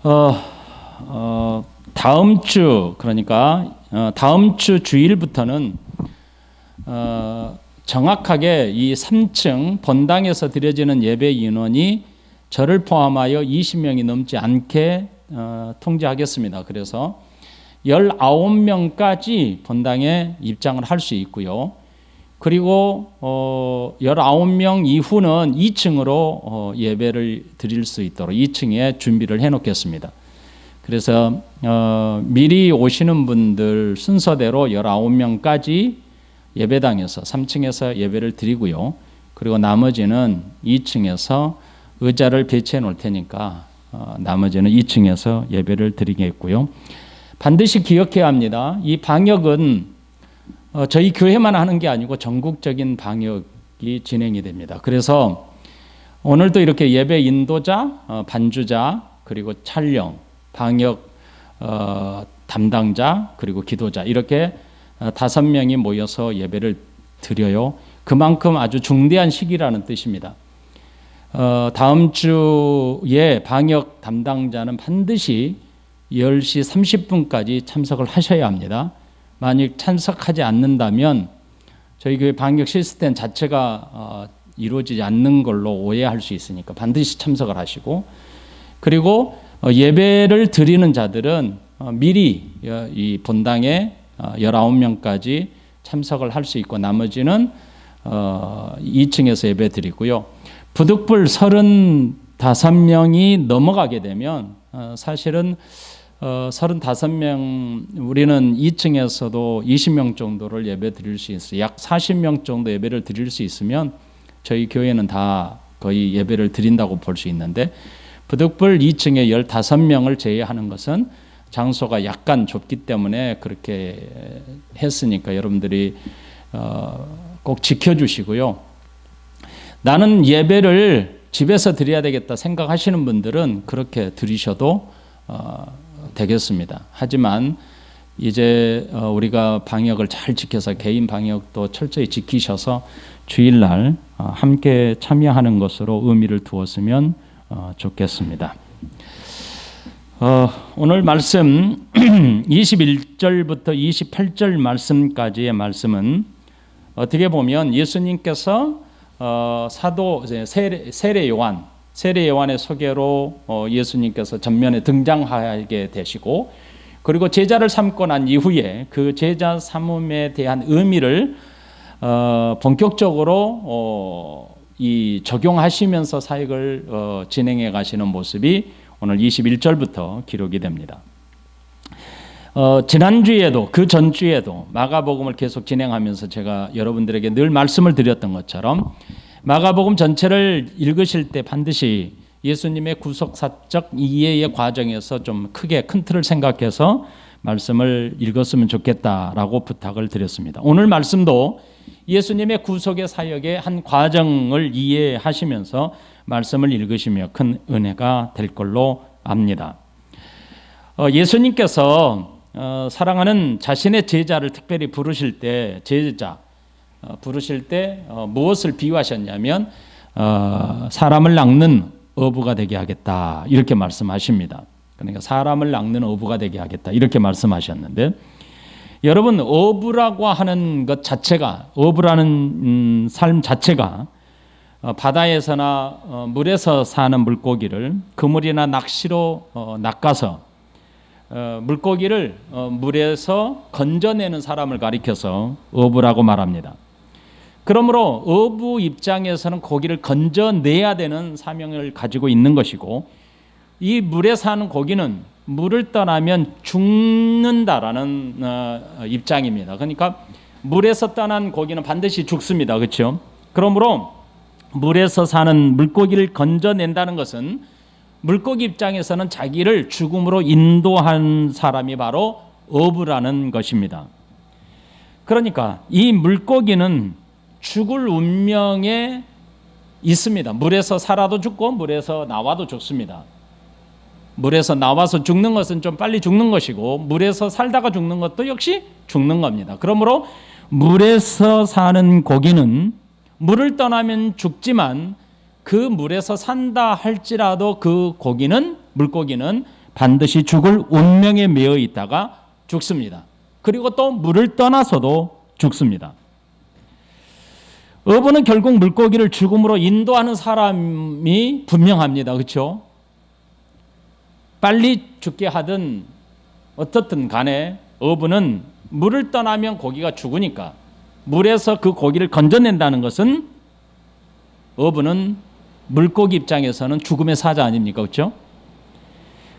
어, 다음 주 그러니까 다음 주 주일부터는 정확하게 이 3층 본당에서 드려지는 예배 인원이 저를 포함하여 20명이 넘지 않게 통제하겠습니다. 그래서 19명까지 본당에 입장을 할 수 있고요. 그리고 19명 이후는 2층으로 예배를 드릴 수 있도록 2층에 준비를 해놓겠습니다. 그래서 미리 오시는 분들 순서대로 19명까지 예배당에서 3층에서 예배를 드리고요. 그리고 나머지는 2층에서 의자를 배치해 놓을 테니까 나머지는 2층에서 예배를 드리겠고요. 반드시 기억해야 합니다. 이 방역은 저희 교회만 하는 게 아니고 전국적인 방역이 진행이 됩니다. 그래서 오늘도 이렇게 예배 인도자, 반주자, 그리고 촬영, 방역 담당자, 그리고 기도자 이렇게 5명이 모여서 예배를 드려요. 그만큼 아주 중대한 시기라는 뜻입니다. 다음 주에 방역 담당자는 반드시 10시 30분까지 참석을 하셔야 합니다. 만약 참석하지 않는다면 저희 교회 방역 시스템 자체가 이루어지지 않는 걸로 오해할 수 있으니까 반드시 참석을 하시고, 그리고 예배를 드리는 자들은 미리 이 본당에 19명까지 참석을 할 수 있고 나머지는 2층에서 예배 드리고요. 부득불 35명이 넘어가게 되면 사실은 35명, 우리는 2층에서도 20명 정도를 예배 드릴 수 있어요. 약 40명 정도 예배를 드릴 수 있으면 저희 교회는 다 거의 예배를 드린다고 볼 수 있는데, 부득불 2층에 15명을 제외하는 것은 장소가 약간 좁기 때문에 그렇게 했으니까 여러분들이 꼭 지켜주시고요. 나는 예배를 집에서 드려야 되겠다 생각하시는 분들은 그렇게 드리셔도 되겠습니다. 하지만 이제 우리가 방역을 잘 지켜서 개인 방역도 철저히 지키셔서 주일날 함께 참여하는 것으로 의미를 두었으면 좋겠습니다. 오늘 말씀 21절부터 28절 말씀까지의 말씀은 어떻게 보면 예수님께서 사도 세례 요한의 소개로 예수님께서 전면에 등장하게 되시고, 그리고 제자를 삼고 난 이후에 그 제자 삼음에 대한 의미를 본격적으로 이 적용하시면서 사역을 진행해 가시는 모습이 오늘 21절부터 기록이 됩니다. 지난주에도 그 전주에도 마가복음을 계속 진행하면서 제가 여러분들에게 늘 말씀을 드렸던 것처럼 마가복음 전체를 읽으실 때 반드시 예수님의 구속사적 이해의 과정에서 좀 크게 큰 틀을 생각해서 말씀을 읽었으면 좋겠다라고 부탁을 드렸습니다. 오늘 말씀도 예수님의 구속의 사역의 한 과정을 이해하시면서 말씀을 읽으시며 큰 은혜가 될 걸로 압니다. 예수님께서 사랑하는 자신의 제자를 특별히 부르실 때 무엇을 비유하셨냐면 사람을 낚는 어부가 되게 하겠다 이렇게 말씀하십니다. 그러니까 사람을 낚는 어부가 되게 하겠다 이렇게 말씀하셨는데, 여러분 어부라고 하는 것 자체가, 어부라는 삶 자체가 바다에서나 물에서 사는 물고기를 그물이나 낚시로 낚아서 물고기를 물에서 건져내는 사람을 가리켜서 어부라고 말합니다. 그러므로 어부 입장에서는 고기를 건져내야 되는 사명을 가지고 있는 것이고, 이 물에 사는 고기는 물을 떠나면 죽는다라는 입장입니다. 그러니까 물에서 떠난 고기는 반드시 죽습니다. 그렇죠? 그러므로 물에서 사는 물고기를 건져낸다는 것은 물고기 입장에서는 자기를 죽음으로 인도한 사람이 바로 어부라는 것입니다. 그러니까 이 물고기는 죽을 운명에 있습니다. 물에서 살아도 죽고 물에서 나와도 죽습니다. 물에서 나와서 죽는 것은 좀 빨리 죽는 것이고, 물에서 살다가 죽는 것도 역시 죽는 겁니다. 그러므로 물에서 사는 고기는 물을 떠나면 죽지만 그 물에서 산다 할지라도 그 물고기는 반드시 죽을 운명에 매여 있다가 죽습니다. 그리고 또 물을 떠나서도 죽습니다. 어부는 결국 물고기를 죽음으로 인도하는 사람이 분명합니다. 그렇죠? 빨리 죽게 하든 어떻든 간에 어부는 물을 떠나면 고기가 죽으니까 물에서 그 고기를 건져낸다는 것은 어부는 물고기 입장에서는 죽음의 사자 아닙니까? 그렇죠?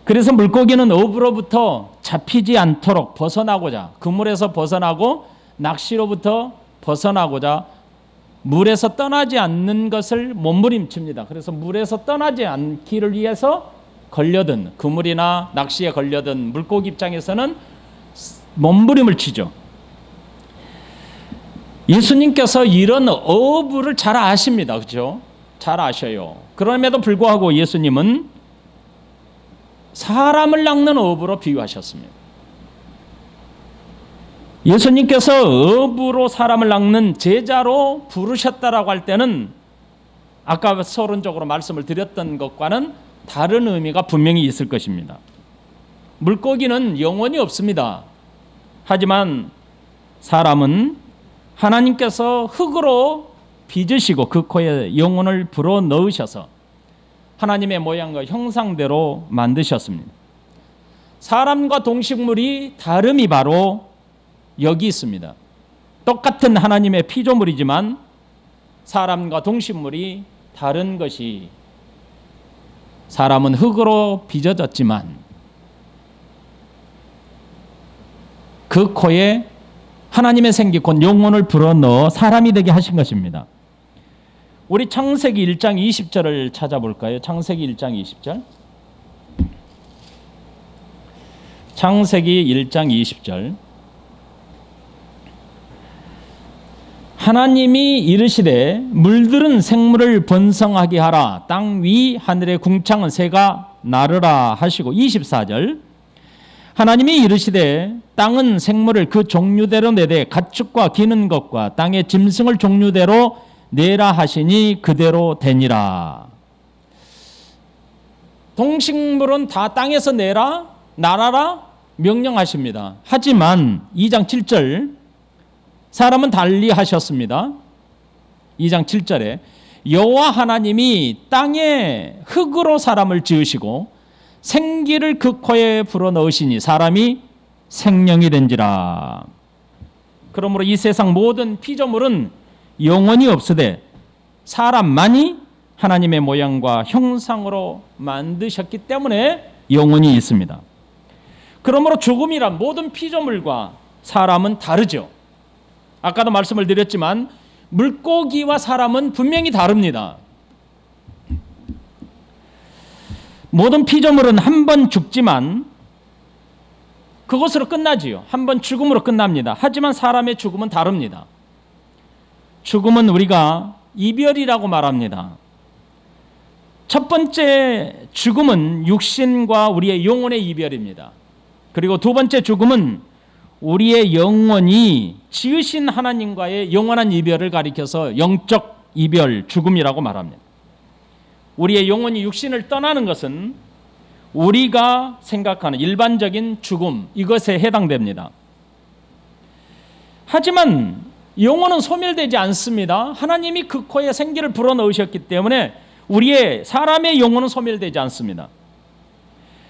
그래서 물고기는 어부로부터 잡히지 않도록 벗어나고자, 그물에서 벗어나고 낚시로부터 벗어나고자 물에서 떠나지 않는 것을 몸부림칩니다. 그래서 물에서 떠나지 않기를 위해서 걸려든 그물이나 낚시에 걸려든 물고기 입장에서는 몸부림을 치죠. 예수님께서 이런 어부를 잘 아십니다. 그렇죠? 잘 아셔요. 그럼에도 불구하고 예수님은 사람을 낚는 어부로 비유하셨습니다. 예수님께서 어부로 사람을 낚는 제자로 부르셨다라고 할 때는 아까 서론적으로 말씀을 드렸던 것과는 다른 의미가 분명히 있을 것입니다. 물고기는 영혼이 없습니다. 하지만 사람은 하나님께서 흙으로 빚으시고 그 코에 영혼을 불어 넣으셔서 하나님의 모양과 형상대로 만드셨습니다. 사람과 동식물이 다름이 바로 여기 있습니다. 똑같은 하나님의 피조물이지만 사람과 동식물이 다른 것이, 사람은 흙으로 빚어졌지만 그 코에 하나님의 생기 곧 영혼을 불어넣어 사람이 되게 하신 것입니다. 우리 창세기 1장 20절을 찾아볼까요? 창세기 1장 20절. 창세기 1장 20절. 하나님이 이르시되 물들은 생물을 번성하게 하라. 땅 위 하늘의 궁창은 새가 나르라 하시고 24절. 하나님이 이르시되 땅은 생물을 그 종류대로 내되 가축과 기는 것과 땅의 짐승을 종류대로 내라 하시니 그대로 되니라. 동식물은 다 땅에서 내라, 날아라 명령하십니다. 하지만 2장 7절 사람은 달리 하셨습니다. 2장 7절에 여호와 하나님이 땅에 흙으로 사람을 지으시고 생기를 그 코에 불어넣으시니 사람이 생명이 된지라. 그러므로 이 세상 모든 피조물은 영혼이 없으되 사람만이 하나님의 모양과 형상으로 만드셨기 때문에 영혼이 있습니다. 그러므로 죽음이란 모든 피조물과 사람은 다르죠. 아까도 말씀을 드렸지만 물고기와 사람은 분명히 다릅니다. 모든 피조물은 한 번 죽지만 그것으로 끝나지요. 한 번 죽음으로 끝납니다. 하지만 사람의 죽음은 다릅니다. 죽음은 우리가 이별이라고 말합니다. 첫 번째 죽음은 육신과 우리의 영혼의 이별입니다. 그리고 두 번째 죽음은 우리의 영혼이 지으신 하나님과의 영원한 이별을 가리켜서 영적 이별, 죽음이라고 말합니다. 우리의 영혼이 육신을 떠나는 것은 우리가 생각하는 일반적인 죽음, 이것에 해당됩니다. 하지만 영혼은 소멸되지 않습니다. 하나님이 그 코에 생기를 불어넣으셨기 때문에 우리의 사람의 영혼은 소멸되지 않습니다.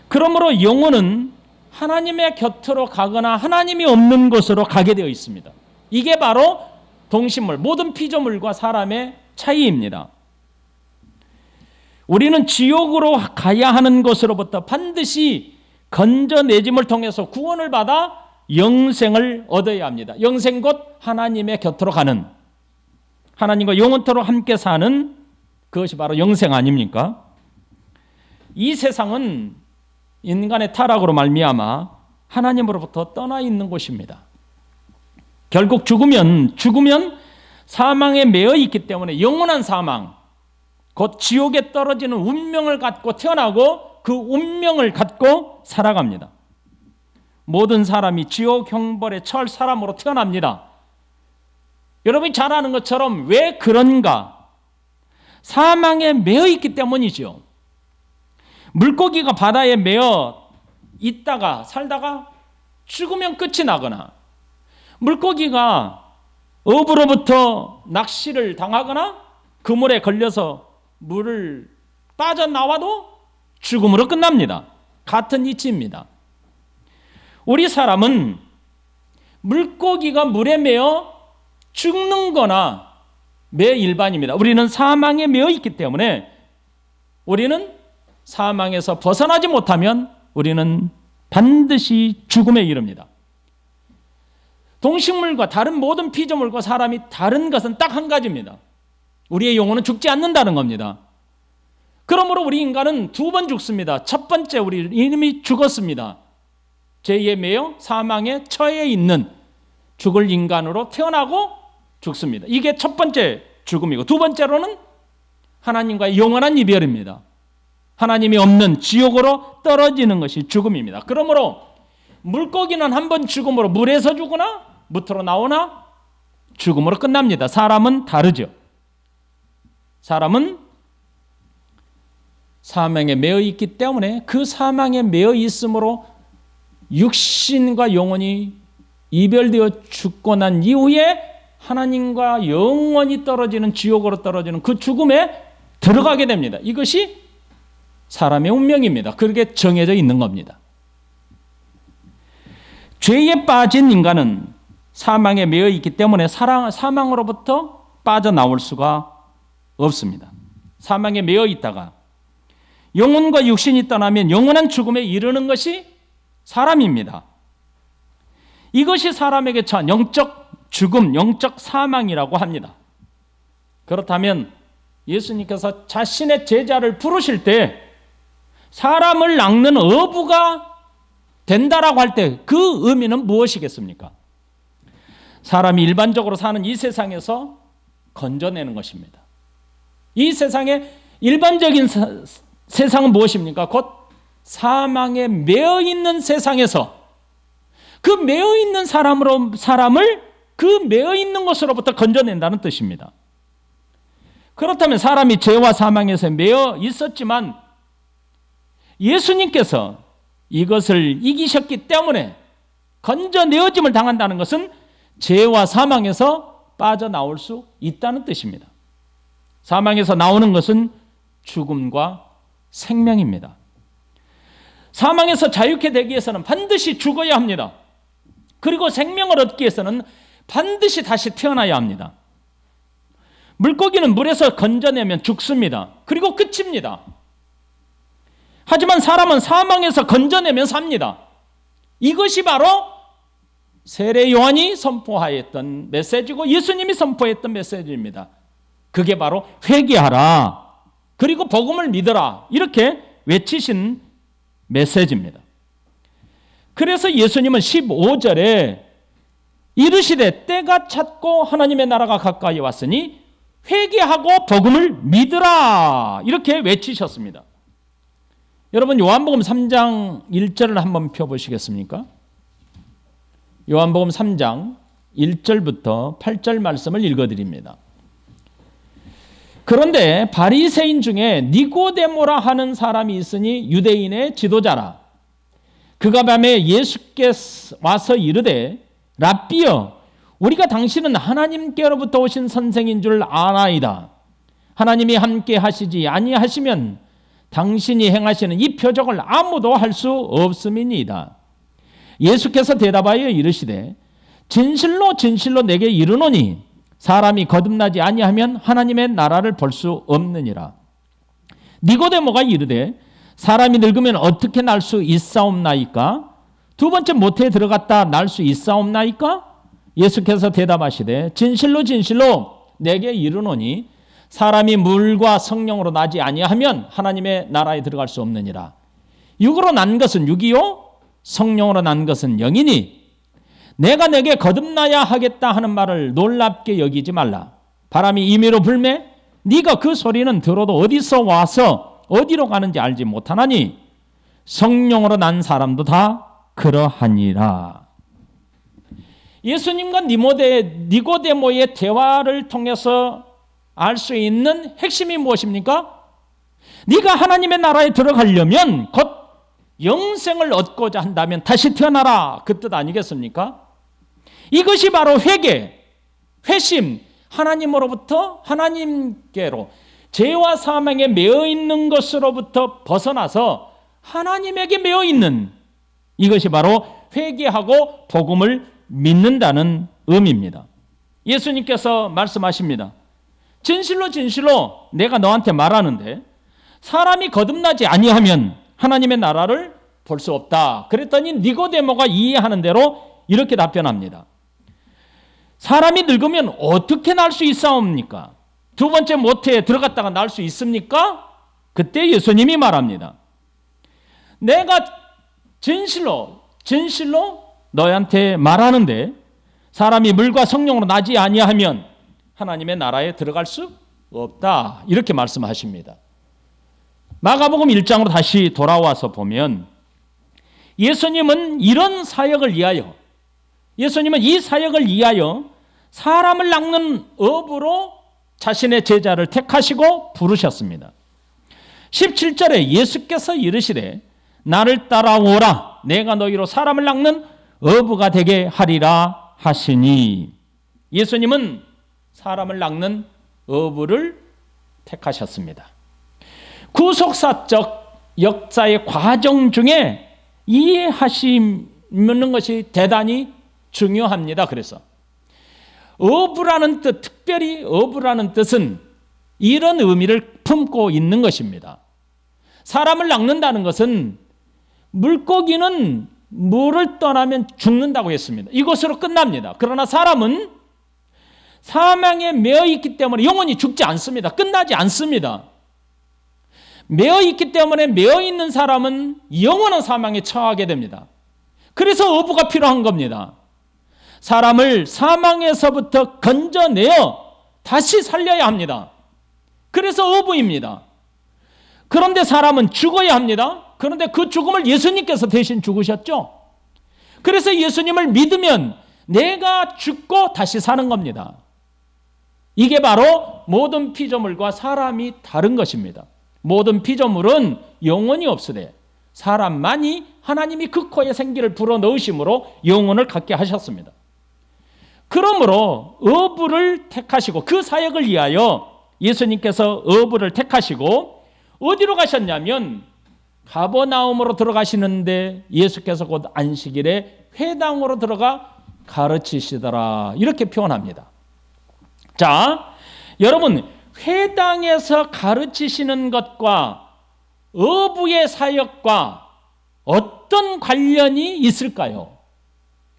그러므로 영혼은 하나님의 곁으로 가거나 하나님이 없는 곳으로 가게 되어 있습니다. 이게 바로 동식물, 모든 피조물과 사람의 차이입니다. 우리는 지옥으로 가야 하는 것으로부터 반드시 건져내짐을 통해서 구원을 받아 영생을 얻어야 합니다. 영생 곧 하나님의 곁으로 가는, 하나님과 영원토록 함께 사는 그것이 바로 영생 아닙니까? 이 세상은 인간의 타락으로 말미암아 하나님으로부터 떠나 있는 곳입니다. 결국 죽으면 사망에 매여 있기 때문에 영원한 사망, 곧 지옥에 떨어지는 운명을 갖고 태어나고 그 운명을 갖고 살아갑니다. 모든 사람이 지옥 형벌에 처할 사람으로 태어납니다. 여러분이 잘 아는 것처럼 왜 그런가? 사망에 매여 있기 때문이죠. 물고기가 바다에 매여 있다가 살다가 죽으면 끝이 나거나, 물고기가 어부로부터 낚시를 당하거나 그물에 걸려서 물을 빠져나와도 죽음으로 끝납니다. 같은 이치입니다. 우리 사람은 물고기가 물에 매어 죽는 거나 매 일반입니다. 우리는 사망에 매어 있기 때문에 우리는 사망에서 벗어나지 못하면 우리는 반드시 죽음에 이릅니다. 동식물과 다른 모든 피조물과 사람이 다른 것은 딱 한 가지입니다. 우리의 영혼은 죽지 않는다는 겁니다. 그러므로 우리 인간은 두 번 죽습니다. 첫 번째, 우리 이미 죽었습니다. 죄에 매여 사망에 처해 있는 죽을 인간으로 태어나고 죽습니다. 이게 첫 번째 죽음이고, 두 번째로는 하나님과의 영원한 이별입니다. 하나님이 없는 지옥으로 떨어지는 것이 죽음입니다. 그러므로 물고기는 한 번 죽음으로 물에서 죽으나 무트로 나오나 죽음으로 끝납니다. 사람은 다르죠. 사람은 사망에 매여 있기 때문에 그 사망에 매여 있으므로 육신과 영혼이 이별되어 죽고 난 이후에 하나님과 영원히 떨어지는, 지옥으로 떨어지는 그 죽음에 들어가게 됩니다. 이것이 사람의 운명입니다. 그렇게 정해져 있는 겁니다. 죄에 빠진 인간은 사망에 매여 있기 때문에 사망으로부터 빠져나올 수가 없습니다. 사망에 매여 있다가 영혼과 육신이 떠나면 영원한 죽음에 이르는 것이 사람입니다. 이것이 사람에게 처한 영적 죽음, 영적 사망이라고 합니다. 그렇다면 예수님께서 자신의 제자를 부르실 때 사람을 낚는 어부가 된다라고 할 때 그 의미는 무엇이겠습니까? 사람이 일반적으로 사는 이 세상에서 건져내는 것입니다. 이 세상의 일반적인 세상은 무엇입니까? 곧 사망에 매여 있는 세상에서 그 매여 있는 사람을 그 매여 있는 것으로부터 건져낸다는 뜻입니다. 그렇다면 사람이 죄와 사망에서 매여 있었지만 예수님께서 이것을 이기셨기 때문에 건져내어짐을 당한다는 것은 죄와 사망에서 빠져나올 수 있다는 뜻입니다. 사망에서 나오는 것은 죽음과 생명입니다. 사망에서 자유케 되기 위해서는 반드시 죽어야 합니다. 그리고 생명을 얻기 위해서는 반드시 다시 태어나야 합니다. 물고기는 물에서 건져내면 죽습니다. 그리고 끝입니다. 하지만 사람은 사망에서 건져내면 삽니다. 이것이 바로 세례 요한이 선포하였던 메시지고 예수님이 선포했던 메시지입니다. 그게 바로 회개하라, 그리고 복음을 믿어라, 이렇게 외치신 메시지입니다. 그래서 예수님은 15절에 이르시되 때가 찼고 하나님의 나라가 가까이 왔으니 회개하고 복음을 믿으라, 이렇게 외치셨습니다. 여러분, 요한복음 3장 1절을 한번 펴보시겠습니까? 요한복음 3장 1절부터 8절 말씀을 읽어드립니다. 그런데 바리새인 중에 니고데모라 하는 사람이 있으니 유대인의 지도자라. 그가 밤에 예수께 와서 이르되 랍비여, 우리가 당신은 하나님께로부터 오신 선생인 줄 아나이다. 하나님이 함께 하시지 아니하시면 당신이 행하시는 이 표적을 아무도 할 수 없음이니이다. 예수께서 대답하여 이르시되 진실로 진실로 내게 이르노니 사람이 거듭나지 아니하면 하나님의 나라를 볼 수 없느니라. 니고데모가 이르되 사람이 늙으면 어떻게 날 수 있사옵나이까? 두 번째 모태에 들어갔다 날 수 있사옵나이까? 예수께서 대답하시되 진실로 진실로 내게 이르노니 사람이 물과 성령으로 나지 아니하면 하나님의 나라에 들어갈 수 없느니라. 육으로 난 것은 육이요 성령으로 난 것은 영이니 내가 내게 거듭나야 하겠다 하는 말을 놀랍게 여기지 말라. 바람이 임의로 불매 네가 그 소리는 들어도 어디서 와서 어디로 가는지 알지 못하나니 성령으로 난 사람도 다 그러하니라. 예수님과 니고데모의 대화를 통해서 알 수 있는 핵심이 무엇입니까? 네가 하나님의 나라에 들어가려면 곧 영생을 얻고자 한다면 다시 태어나라, 그 뜻 아니겠습니까? 이것이 바로 회개, 회심, 하나님으로부터 하나님께로, 죄와 사망에 매어 있는 것으로부터 벗어나서 하나님에게 매어 있는, 이것이 바로 회개하고 복음을 믿는다는 의미입니다. 예수님께서 말씀하십니다. 진실로 진실로 내가 너한테 말하는데 사람이 거듭나지 아니하면 하나님의 나라를 볼 수 없다. 그랬더니 니고데모가 이해하는 대로 이렇게 답변합니다. 사람이 늙으면 어떻게 날 수 있사옵니까? 두 번째 모태에 들어갔다가 날 수 있습니까? 그때 예수님이 말합니다. 내가 진실로 너희한테 말하는데 사람이 물과 성령으로 나지 아니하면 하나님의 나라에 들어갈 수 없다. 이렇게 말씀하십니다. 마가복음 1장으로 다시 돌아와서 보면 예수님은 이런 사역을 위하여, 예수님은 이 사역을 위하여 사람을 낚는 업으로 자신의 제자를 택하시고 부르셨습니다. 17절에 예수께서 이르시되 나를 따라오라, 내가 너희로 사람을 낚는 어부가 되게 하리라 하시니, 예수님은 사람을 낚는 어부를 택하셨습니다. 구속사적 역사의 과정 중에 이해하시는 것이 대단히 중요합니다. 그래서 어부라는 뜻, 특별히 어부라는 뜻은 이런 의미를 품고 있는 것입니다. 사람을 낚는다는 것은 물고기는 물을 떠나면 죽는다고 했습니다. 이것으로 끝납니다. 그러나 사람은 사망에 매어 있기 때문에 영원히 죽지 않습니다. 끝나지 않습니다. 매어 있기 때문에 매어 있는 사람은 영원한 사망에 처하게 됩니다. 그래서 어부가 필요한 겁니다. 사람을 사망에서부터 건져내어 다시 살려야 합니다. 그래서 어부입니다. 그런데 사람은 죽어야 합니다. 그런데 그 죽음을 예수님께서 대신 죽으셨죠. 그래서 예수님을 믿으면 내가 죽고 다시 사는 겁니다. 이게 바로 모든 피조물과 사람이 다른 것입니다. 모든 피조물은 영혼이 없으되 사람만이 하나님이 그 코에 생기를 불어넣으심으로 영혼을 갖게 하셨습니다. 그러므로 어부를 택하시고 그 사역을 위하여 예수님께서 어부를 택하시고 어디로 가셨냐면 가버나움으로 들어가시는데 예수께서 곧 안식일에 회당으로 들어가 가르치시더라, 이렇게 표현합니다. 자, 여러분, 회당에서 가르치시는 것과 어부의 사역과 어떤 관련이 있을까요?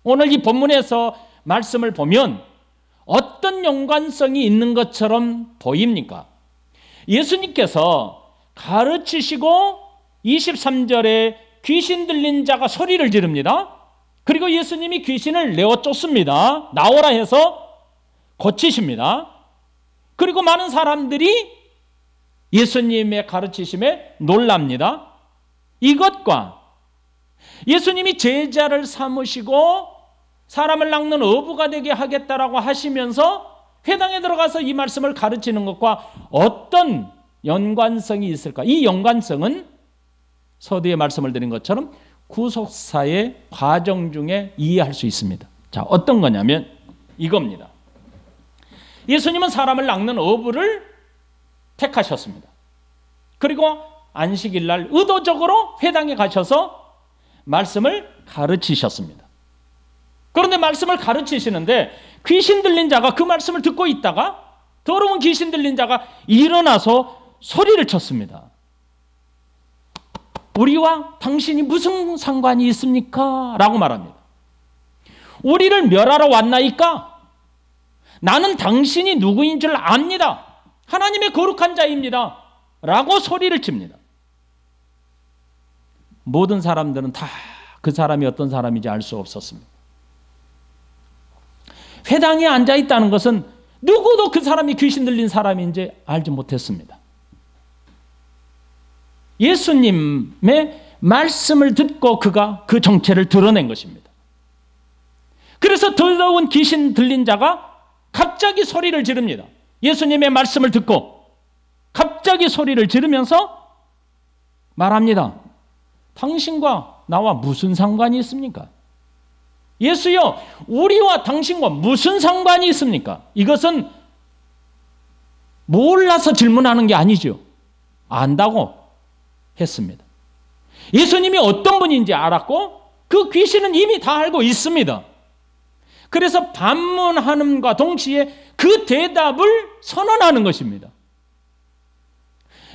오늘 이 본문에서 말씀을 보면 어떤 연관성이 있는 것처럼 보입니까? 예수님께서 가르치시고 23절에 귀신 들린 자가 소리를 지릅니다. 그리고 예수님이 귀신을 내어 쫓습니다. 나오라 해서 고치십니다. 그리고 많은 사람들이 예수님의 가르치심에 놀랍니다. 이것과 예수님이 제자를 삼으시고 사람을 낚는 어부가 되게 하겠다라고 하시면서 회당에 들어가서 이 말씀을 가르치는 것과 어떤 연관성이 있을까? 이 연관성은 서두에 말씀을 드린 것처럼 구속사의 과정 중에 이해할 수 있습니다. 자, 어떤 거냐면 이겁니다. 예수님은 사람을 낚는 어부를 택하셨습니다. 그리고 안식일 날 의도적으로 회당에 가셔서 말씀을 가르치셨습니다. 그런데 말씀을 가르치시는데 귀신 들린 자가 그 말씀을 듣고 있다가 더러운 귀신 들린 자가 일어나서 소리를 쳤습니다. 우리와 당신이 무슨 상관이 있습니까? 라고 말합니다. 우리를 멸하러 왔나이까? 나는 당신이 누구인 줄 압니다. 하나님의 거룩한 자입니다. 라고 소리를 칩니다. 모든 사람들은 다 그 사람이 어떤 사람인지 알 수 없었습니다. 회당에 앉아있다는 것은 누구도 그 사람이 귀신 들린 사람인지 알지 못했습니다. 예수님의 말씀을 듣고 그가 그 정체를 드러낸 것입니다. 그래서 더러운 귀신 들린 자가 갑자기 소리를 지릅니다. 예수님의 말씀을 듣고 갑자기 소리를 지르면서 말합니다. 당신과 나와 무슨 상관이 있습니까? 예수여, 우리와 당신과 무슨 상관이 있습니까? 이것은 몰라서 질문하는 게 아니죠. 안다고 했습니다. 예수님이 어떤 분인지 알았고 그 귀신은 이미 다 알고 있습니다. 그래서 반문하는과 동시에 그 대답을 선언하는 것입니다.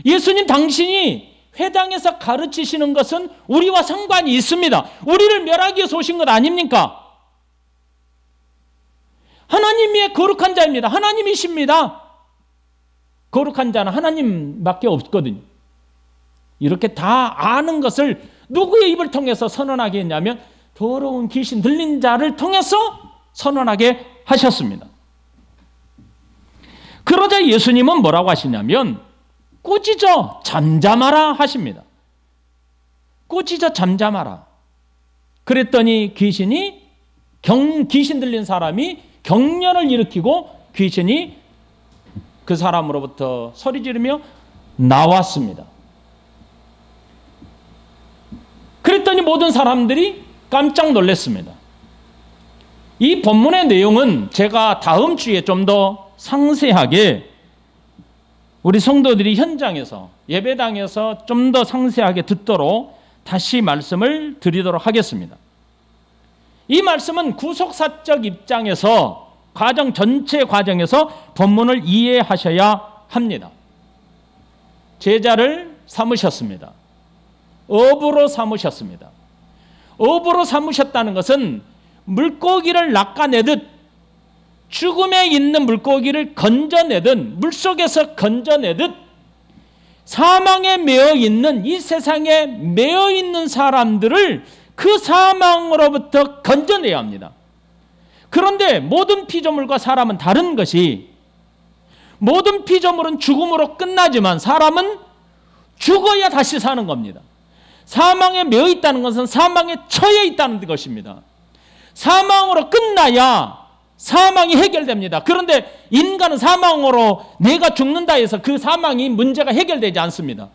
예수님, 당신이 회당에서 가르치시는 것은 우리와 상관이 있습니다. 우리를 멸하기 위해서 오신 것 아닙니까? 하나님의 거룩한 자입니다. 하나님이십니다. 거룩한 자는 하나님밖에 없거든요. 이렇게 다 아는 것을 누구의 입을 통해서 선언하게 했냐면 더러운 귀신 들린 자를 통해서 선언하게 하셨습니다. 그러자 예수님은 뭐라고 하시냐면 꾸짖어 잠잠하라 하십니다. 꾸짖어 잠잠하라. 그랬더니 귀신 들린 사람이 경련을 일으키고 귀신이 그 사람으로부터 소리 지르며 나왔습니다. 그랬더니 모든 사람들이 깜짝 놀랐습니다. 이 본문의 내용은 제가 다음 주에 좀 더 상세하게 우리 성도들이 현장에서 예배당에서 좀 더 상세하게 듣도록 다시 말씀을 드리도록 하겠습니다. 이 말씀은 구속사적 입장에서 전체 과정에서 본문을 이해하셔야 합니다. 제자를 삼으셨습니다. 어부로 삼으셨습니다. 어부로 삼으셨다는 것은 물고기를 낚아내듯 죽음에 있는 물고기를 건져내듯 물속에서 건져내듯 사망에 매여 있는 이 세상에 매여 있는 사람들을 그 사망으로부터 건져내야 합니다. 그런데 모든 피조물과 사람은 다른 것이 모든 피조물은 죽음으로 끝나지만 사람은 죽어야 다시 사는 겁니다. 사망에 매여 있다는 것은 사망에 처해 있다는 것입니다. 사망으로 끝나야 사망이 해결됩니다. 그런데 인간은 사망으로 내가 죽는다 해서 그 사망이 문제가 해결되지 않습니다.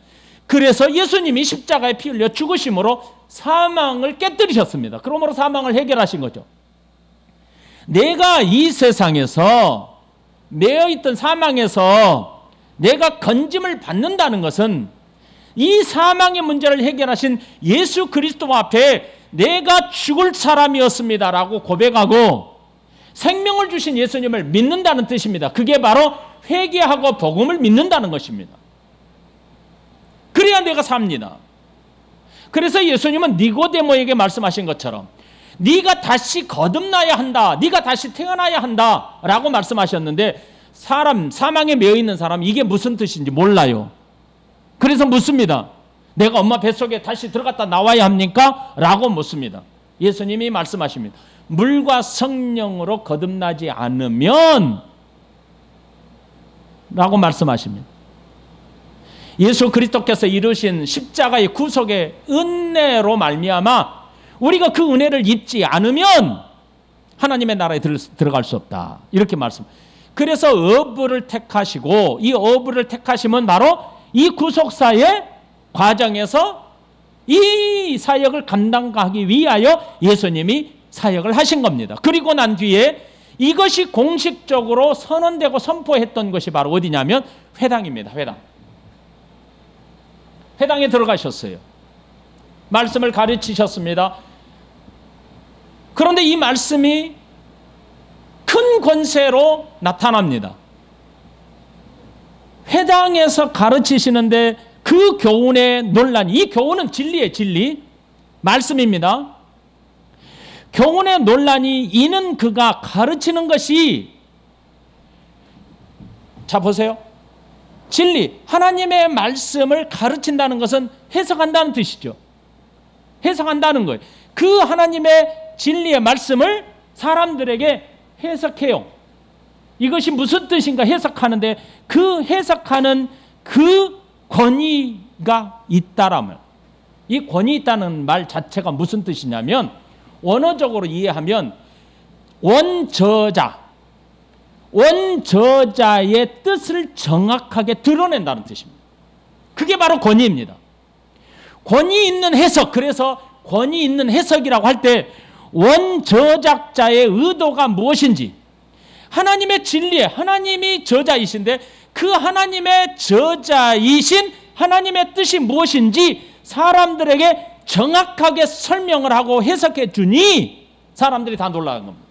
그래서 예수님이 십자가에 피 흘려 죽으심으로 사망을 깨뜨리셨습니다. 그러므로 사망을 해결하신 거죠. 내가 이 세상에서 매여있던 사망에서 내가 건짐을 받는다는 것은 이 사망의 문제를 해결하신 예수 그리스도 앞에 내가 죽을 사람이었습니다라고 고백하고 생명을 주신 예수님을 믿는다는 뜻입니다. 그게 바로 회개하고 복음을 믿는다는 것입니다. 그래야 내가 삽니다. 그래서 예수님은 니고데모에게 말씀하신 것처럼 네가 다시 거듭나야 한다. 네가 다시 태어나야 한다 라고 말씀하셨는데 사망에 매여있는 사람 이게 무슨 뜻인지 몰라요. 그래서 묻습니다. 내가 엄마 뱃속에 다시 들어갔다 나와야 합니까? 라고 묻습니다. 예수님이 말씀하십니다. 물과 성령으로 거듭나지 않으면 라고 말씀하십니다. 예수 그리스도께서 이루신 십자가의 구속의 은혜로 말미암아 우리가 그 은혜를 입지 않으면 하나님의 나라에 들어갈 수 없다. 이렇게 말씀. 그래서 어부를 택하시고 이 어부를 택하시면 바로 이 구속사의 과정에서 이 사역을 감당하기 위하여 예수님이 사역을 하신 겁니다. 그리고 난 뒤에 이것이 공식적으로 선언되고 선포했던 것이 바로 어디냐면 회당입니다. 회당에 들어가셨어요. 말씀을 가르치셨습니다. 그런데 이 말씀이 큰 권세로 나타납니다. 회당에서 가르치시는데 그 교훈의 논란이, 이 교훈은 진리예요, 진리. 말씀입니다. 교훈의 논란이 이는 그가 가르치는 것이, 자 보세요. 진리, 하나님의 말씀을 가르친다는 것은 해석한다는 뜻이죠. 해석한다는 거예요. 그 하나님의 진리의 말씀을 사람들에게 해석해요. 이것이 무슨 뜻인가 해석하는데 그 해석하는 그 권위가 있다라면, 이 권위 있다는 말 자체가 무슨 뜻이냐면 원어적으로 이해하면 원저자의 뜻을 정확하게 드러낸다는 뜻입니다. 그게 바로 권위입니다. 권위 있는 해석, 그래서 권위 있는 해석이라고 할 때 원저작자의 의도가 무엇인지, 하나님의 진리에 하나님이 저자이신데 그 하나님의 저자이신 하나님의 뜻이 무엇인지 사람들에게 정확하게 설명을 하고 해석해 주니 사람들이 다 놀라는 겁니다.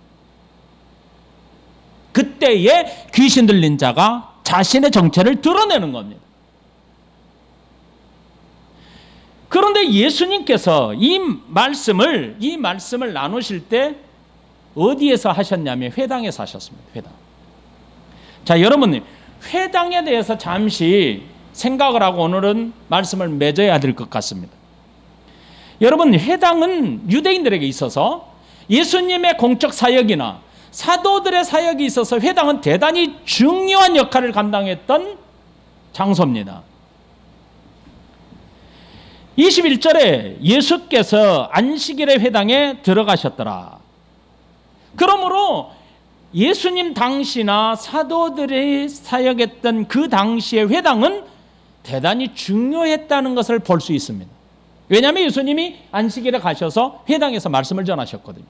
그때에 귀신 들린 자가 자신의 정체를 드러내는 겁니다. 그런데 예수님께서 이 말씀을 나누실 때 어디에서 하셨냐면 회당에서 하셨습니다. 회당. 자, 여러분, 회당에 대해서 잠시 생각을 하고 오늘은 말씀을 맺어야 될 것 같습니다. 여러분, 회당은 유대인들에게 있어서 예수님의 공적 사역이나 사도들의 사역이 있어서 회당은 대단히 중요한 역할을 감당했던 장소입니다. 21절에 예수께서 안식일에 회당에 들어가셨더라. 그러므로 예수님 당시나 사도들이 사역했던 그 당시의 회당은 대단히 중요했다는 것을 볼 수 있습니다. 왜냐하면 예수님이 안식일에 가셔서 회당에서 말씀을 전하셨거든요.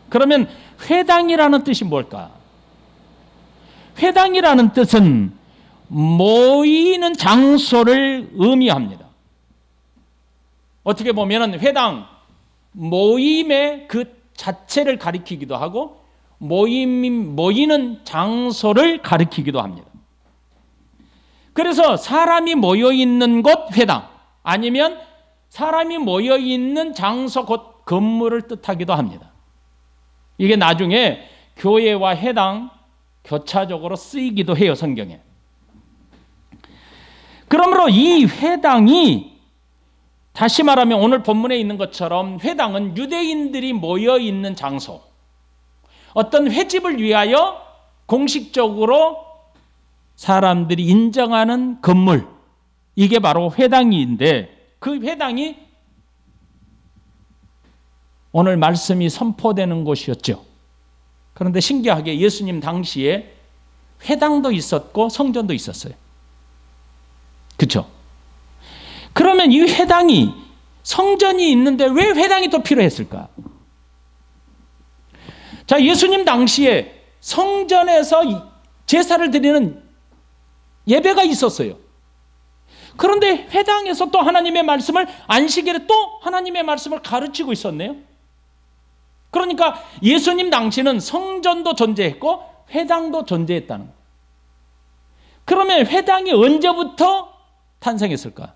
그러면 회당이라는 뜻이 뭘까? 회당이라는 뜻은 모이는 장소를 의미합니다. 어떻게 보면 회당, 모임의 그 자체를 가리키기도 하고 모이는 장소를 가리키기도 합니다. 그래서 사람이 모여있는 곳 회당, 아니면 사람이 모여있는 장소 곧 건물을 뜻하기도 합니다. 이게 나중에 교회와 회당 교차적으로 쓰이기도 해요, 성경에. 그러므로 이 회당이, 다시 말하면 오늘 본문에 있는 것처럼 회당은 유대인들이 모여있는 장소, 어떤 회집을 위하여 공식적으로 사람들이 인정하는 건물, 이게 바로 회당인데, 그 회당이 오늘 말씀이 선포되는 곳이었죠. 그런데 신기하게 예수님 당시에 회당도 있었고 성전도 있었어요. 그렇죠? 그러면 이 회당이, 성전이 있는데 왜 회당이 또 필요했을까? 자, 예수님 당시에 성전에서 제사를 드리는 예배가 있었어요. 그런데 회당에서 또 하나님의 말씀을, 안식일에 또 하나님의 말씀을 가르치고 있었네요. 그러니까 예수님 당시는 성전도 존재했고 회당도 존재했다는 거예요. 그러면 회당이 언제부터 탄생했을까?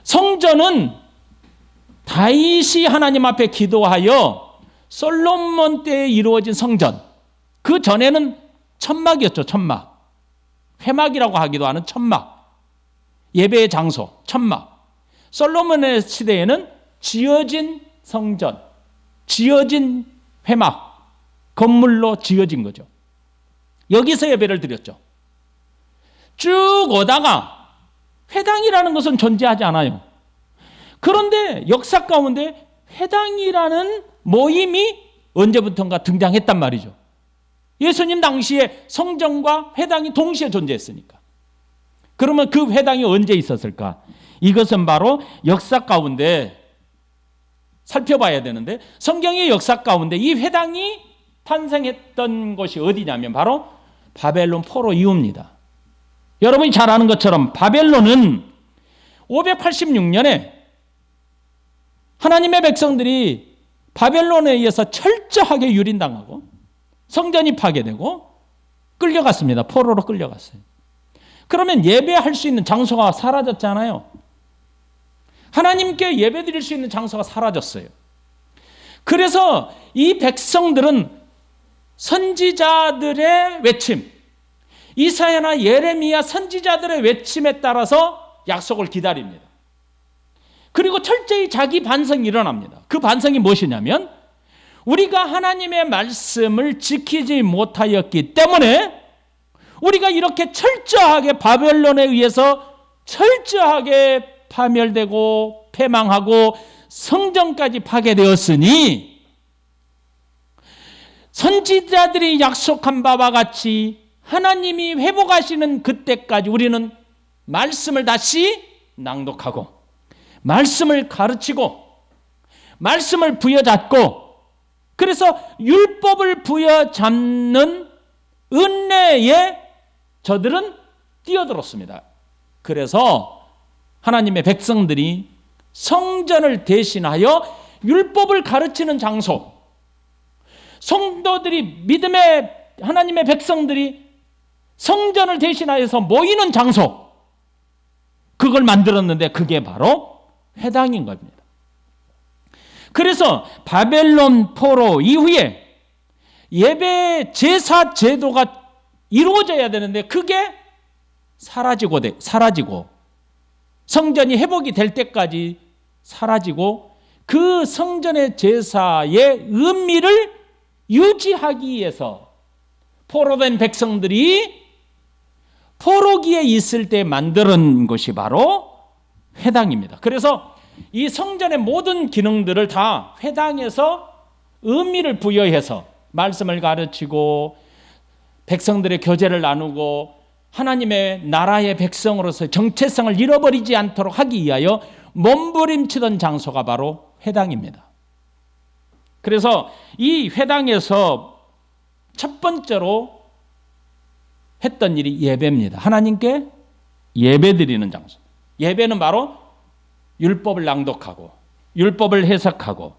성전은 다윗이 하나님 앞에 기도하여 솔로몬 때에 이루어진 성전, 그 전에는 천막이었죠. 천막, 회막이라고 하기도 하는 천막, 예배의 장소 천막. 솔로몬의 시대에는 지어진 성전, 지어진 회막, 건물로 지어진 거죠. 여기서 예배를 드렸죠. 쭉 오다가 회당이라는 것은 존재하지 않아요. 그런데 역사 가운데 회당이라는 모임이 언제부턴가 등장했단 말이죠. 예수님 당시에 성전과 회당이 동시에 존재했으니까. 그러면 그 회당이 언제 있었을까? 이것은 바로 역사 가운데 살펴봐야 되는데, 성경의 역사 가운데 이 회당이 탄생했던 곳이 어디냐면 바로 바벨론 포로 이후입니다. 여러분이 잘 아는 것처럼 바벨론은 586년에 하나님의 백성들이 바벨론에 의해서 철저하게 유린당하고 성전이 파괴되고 끌려갔습니다. 포로로 끌려갔어요. 그러면 예배할 수 있는 장소가 사라졌잖아요. 하나님께 예배드릴 수 있는 장소가 사라졌어요. 그래서 이 백성들은 선지자들의 외침, 이사야나 예레미야 선지자들의 외침에 따라서 약속을 기다립니다. 그리고 철저히 자기 반성이 일어납니다. 그 반성이 무엇이냐면, 우리가 하나님의 말씀을 지키지 못하였기 때문에 우리가 이렇게 철저하게 바벨론에 의해서 철저하게 파멸되고 패망하고 성전까지 파괴되었으니, 선지자들이 약속한 바와 같이 하나님이 회복하시는 그때까지 우리는 말씀을 다시 낭독하고 말씀을 가르치고 말씀을 부여잡고 그래서 율법을 부여잡는 은혜에 저들은 뛰어들었습니다. 그래서 하나님의 백성들이 성전을 대신하여 율법을 가르치는 장소, 성도들이 믿음의 하나님의 백성들이 성전을 대신하여서 모이는 장소, 그걸 만들었는데 그게 바로 회당인 겁니다. 그래서 바벨론 포로 이후에 예배 제사 제도가 이루어져야 되는데 그게 사라지고 성전이 회복이 될 때까지 사라지고 그 성전의 제사의 의미를 유지하기 위해서 포로된 백성들이 포로기에 있을 때 만드는 것이 바로 회당입니다. 그래서 이 성전의 모든 기능들을 다 회당에서 의미를 부여해서 말씀을 가르치고 백성들의 교제를 나누고 하나님의 나라의 백성으로서 정체성을 잃어버리지 않도록 하기 위하여 몸부림치던 장소가 바로 회당입니다. 그래서 이 회당에서 첫 번째로 했던 일이 예배입니다. 하나님께 예배드리는 장소. 예배는 바로 율법을 낭독하고 율법을 해석하고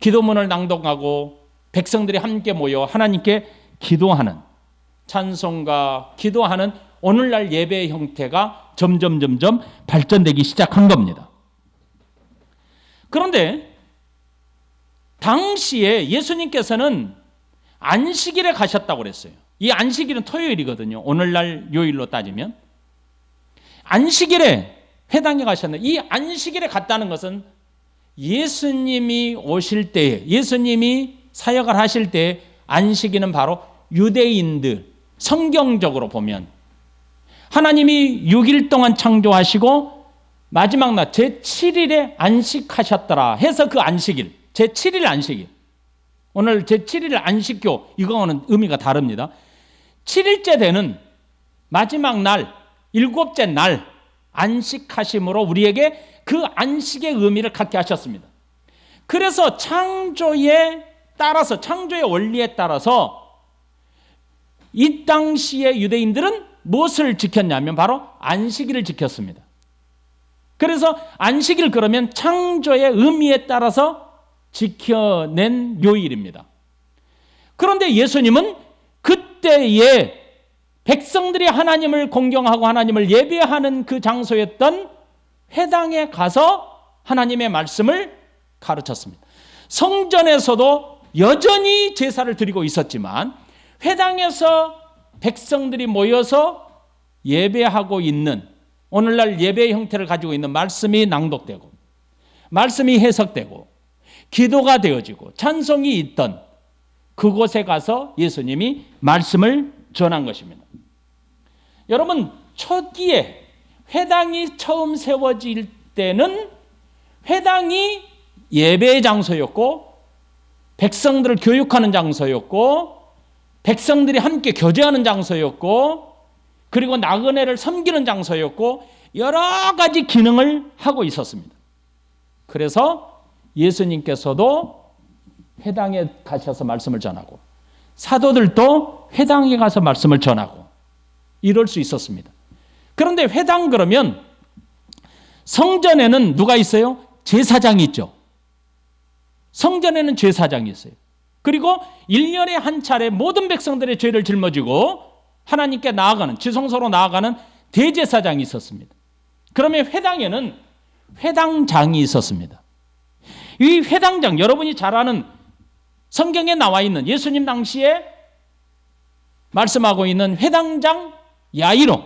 기도문을 낭독하고 백성들이 함께 모여 하나님께 기도하는 찬송과 기도하는 오늘날 예배의 형태가 점점 발전되기 시작한 겁니다. 그런데 당시에 예수님께서는 안식일에 가셨다고 그랬어요. 이 안식일은 토요일이거든요. 오늘날 요일로 따지면. 안식일에 회당에 가셨는데 이 안식일에 갔다는 것은 예수님이 오실 때에 예수님이 사역을 하실 때에 안식일은 바로 유대인들 성경적으로 보면 하나님이 6일 동안 창조하시고 마지막 날 제7일에 안식하셨더라 해서 그 안식일 제7일 안식일 오늘 제7일 안식교 이거는 의미가 다릅니다. 7일째 되는 마지막 날 7째 날 안식하심으로 우리에게 그 안식의 의미를 갖게 하셨습니다. 그래서 창조의 원리에 따라서 이 당시의 유대인들은 무엇을 지켰냐면 바로 안식일을 지켰습니다. 그래서 안식일 그러면 창조의 의미에 따라서 지켜낸 요일입니다. 그런데 예수님은 그때에 백성들이 하나님을 공경하고 하나님을 예배하는 그 장소였던 회당에 가서 하나님의 말씀을 가르쳤습니다. 성전에서도 여전히 제사를 드리고 있었지만 회당에서 백성들이 모여서 예배하고 있는 오늘날 예배의 형태를 가지고 있는 말씀이 낭독되고 말씀이 해석되고 기도가 되어지고 찬송이 있던 그곳에 가서 예수님이 말씀을 전한 것입니다. 여러분 초기에 회당이 처음 세워질 때는 회당이 예배의 장소였고 백성들을 교육하는 장소였고 백성들이 함께 교제하는 장소였고 그리고 나그네를 섬기는 장소였고 여러 가지 기능을 하고 있었습니다. 그래서 예수님께서도 회당에 가셔서 말씀을 전하고 사도들도 회당에 가서 말씀을 전하고 이럴 수 있었습니다. 그런데 회당 그러면 성전에는 누가 있어요? 제사장이 있죠. 성전에는 제사장이 있어요. 그리고 1년에 한 차례 모든 백성들의 죄를 짊어지고 하나님께 나아가는 지성소로 나아가는 대제사장이 있었습니다. 그러면 회당에는 회당장이 있었습니다. 이 회당장 여러분이 잘 아는 성경에 나와 있는 예수님 당시에 말씀하고 있는 회당장 야이로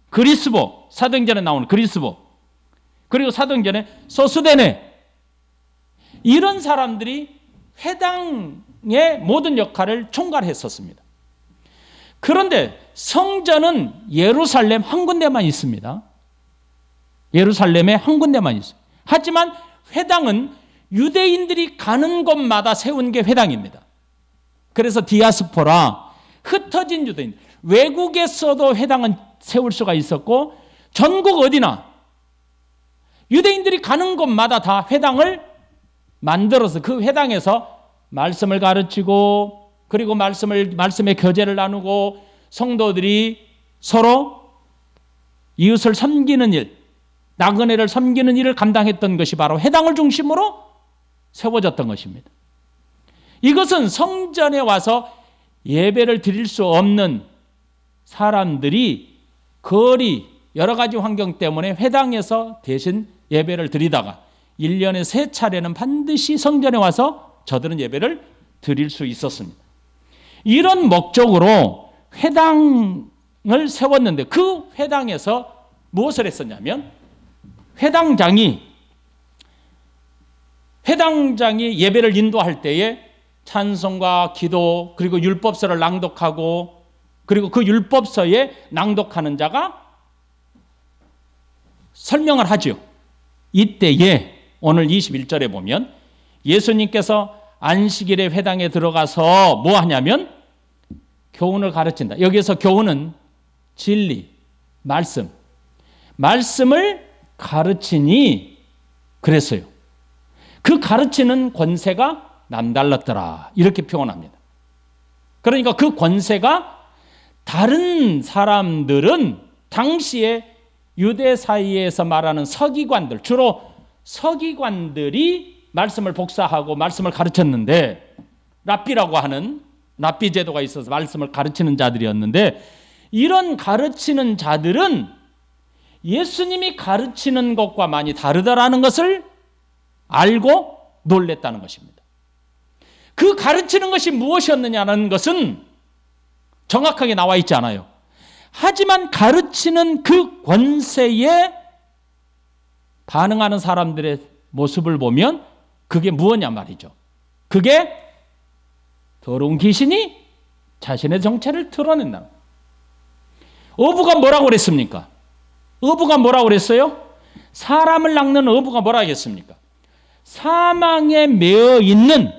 그리스보 사도행전에 나오는 그리스보 그리고 사도행전에 소스데네 이런 사람들이 회당의 모든 역할을 총괄했었습니다. 그런데 성전은 예루살렘 한 군데만 있습니다. 예루살렘에 한 군데만 있어요. 하지만 회당은 유대인들이 가는 곳마다 세운 게 회당입니다. 그래서 디아스포라 흩어진 유대인 외국에서도 회당은 세울 수가 있었고 전국 어디나 유대인들이 가는 곳마다 다 회당을 만들어서 그 회당에서 말씀을 가르치고 그리고 말씀의 교제를 나누고 성도들이 서로 이웃을 섬기는 일, 나그네를 섬기는 일을 감당했던 것이 바로 회당을 중심으로 세워졌던 것입니다. 이것은 성전에 와서 예배를 드릴 수 없는 사람들이 거리 여러 가지 환경 때문에 회당에서 대신 예배를 드리다가 1년에 3차례는 반드시 성전에 와서 저들은 예배를 드릴 수 있었습니다. 이런 목적으로 회당을 세웠는데 그 회당에서 무엇을 했었냐면 회당장이 예배를 인도할 때에 찬송과 기도 그리고 율법서를 낭독하고 그리고 그 율법서에 낭독하는 자가 설명을 하죠. 이때에 오늘 21절에 보면 예수님께서 안식일에 회당에 들어가서 뭐 하냐면 교훈을 가르친다. 여기서 교훈은 진리, 말씀을 가르치니 그랬어요. 그 가르치는 권세가 남달랐더라. 이렇게 표현합니다. 그러니까 그 권세가 다른 사람들은 당시에 유대 사이에서 말하는 서기관들, 주로 서기관들이 말씀을 복사하고 말씀을 가르쳤는데 랍비라고 하는 랍비 제도가 있어서 말씀을 가르치는 자들이었는데 이런 가르치는 자들은 예수님이 가르치는 것과 많이 다르다라는 것을 알고 놀랬다는 것입니다. 그 가르치는 것이 무엇이었느냐는 것은 정확하게 나와 있지 않아요. 하지만 가르치는 그 권세에 반응하는 사람들의 모습을 보면 그게 무엇냐 말이죠. 그게 더러운 귀신이 자신의 정체를 드러낸다. 어부가 뭐라고 그랬습니까? 어부가 뭐라고 그랬어요? 사람을 낚는 어부가 뭐라 하겠습니까? 사망에 매어 있는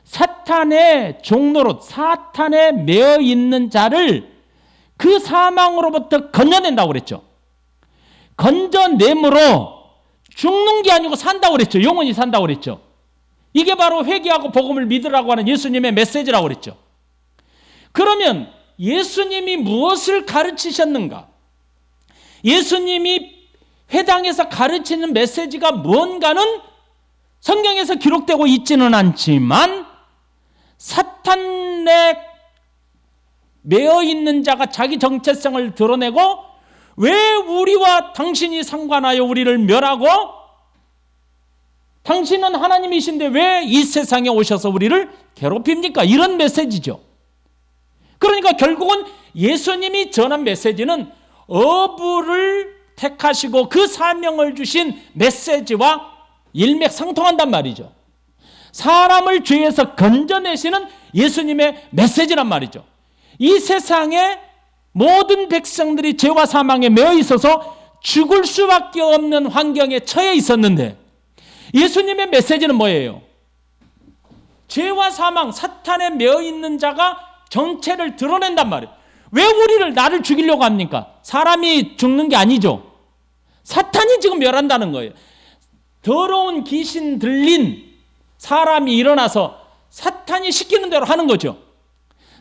사탄의 종노릇, 사탄에 매어 있는 자를 그 사망으로부터 건져낸다고 그랬죠. 건져냄으로 죽는 게 아니고 산다고 그랬죠. 영원히 산다고 그랬죠. 이게 바로 회개하고 복음을 믿으라고 하는 예수님의 메시지라고 그랬죠. 그러면 예수님이 무엇을 가르치셨는가? 예수님이 회당에서 가르치는 메시지가 뭔가는 성경에서 기록되고 있지는 않지만 사탄에 매어 있는 자가 자기 정체성을 드러내고 왜 우리와 당신이 상관하여 우리를 멸하고 당신은 하나님이신데 왜 이 세상에 오셔서 우리를 괴롭힙니까? 이런 메시지죠. 그러니까 결국은 예수님이 전한 메시지는 어부를 택하시고 그 사명을 주신 메시지와 일맥상통한단 말이죠. 사람을 죄에서 건져내시는 예수님의 메시지란 말이죠. 이 세상에 모든 백성들이 죄와 사망에 매여 있어서 죽을 수밖에 없는 환경에 처해 있었는데 예수님의 메시지는 뭐예요? 죄와 사망, 사탄에 매여 있는 자가 정체를 드러낸단 말이에요. 왜 나를 죽이려고 합니까? 사람이 죽는 게 아니죠. 사탄이 지금 멸한다는 거예요. 더러운 귀신 들린 사람이 일어나서 사탄이 시키는 대로 하는 거죠.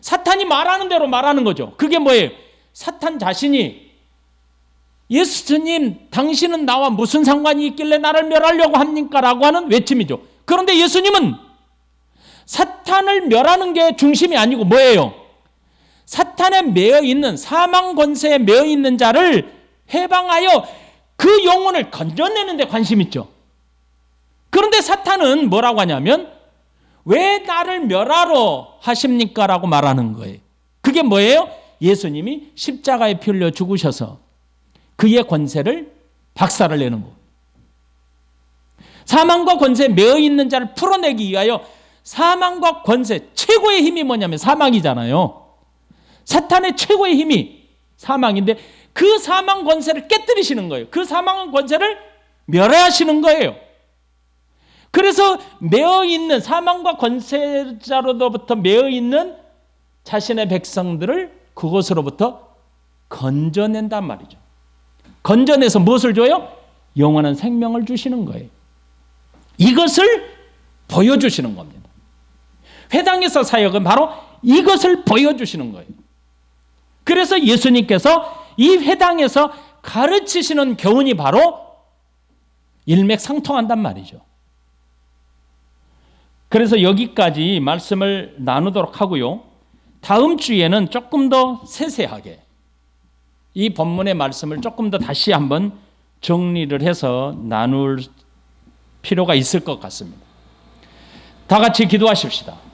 사탄이 말하는 대로 말하는 거죠. 그게 뭐예요? 사탄 자신이 예수님, 당신은 나와 무슨 상관이 있길래 나를 멸하려고 합니까? 라고 하는 외침이죠. 그런데 예수님은 사탄을 멸하는 게 중심이 아니고 뭐예요? 사탄에 매여 있는, 사망 권세에 매여 있는 자를 해방하여 그 영혼을 건져내는 데 관심 있죠. 그런데 사탄은 뭐라고 하냐면 왜 나를 멸하러 하십니까? 라고 말하는 거예요. 그게 뭐예요? 예수님이 십자가에 피 흘려 죽으셔서 그의 권세를 박살을 내는 거. 사망과 권세에 매여 있는 자를 풀어내기 위하여 사망과 권세, 최고의 힘이 뭐냐면 사망이잖아요. 사탄의 최고의 힘이 사망인데 그 사망 권세를 깨뜨리시는 거예요. 그 사망 권세를 멸하시는 거예요. 그래서 매어 있는 사망과 권세자로부터 매어 있는 자신의 백성들을 그곳으로부터 건져낸단 말이죠. 건져내서 무엇을 줘요? 영원한 생명을 주시는 거예요. 이것을 보여주시는 겁니다. 회당에서 사역은 바로 이것을 보여주시는 거예요. 그래서 예수님께서 이 회당에서 가르치시는 교훈이 바로 일맥상통한단 말이죠. 그래서 여기까지 말씀을 나누도록 하고요. 다음 주에는 조금 더 세세하게 이 본문의 말씀을 조금 더 다시 한번 정리를 해서 나눌 필요가 있을 것 같습니다. 다 같이 기도하십시다.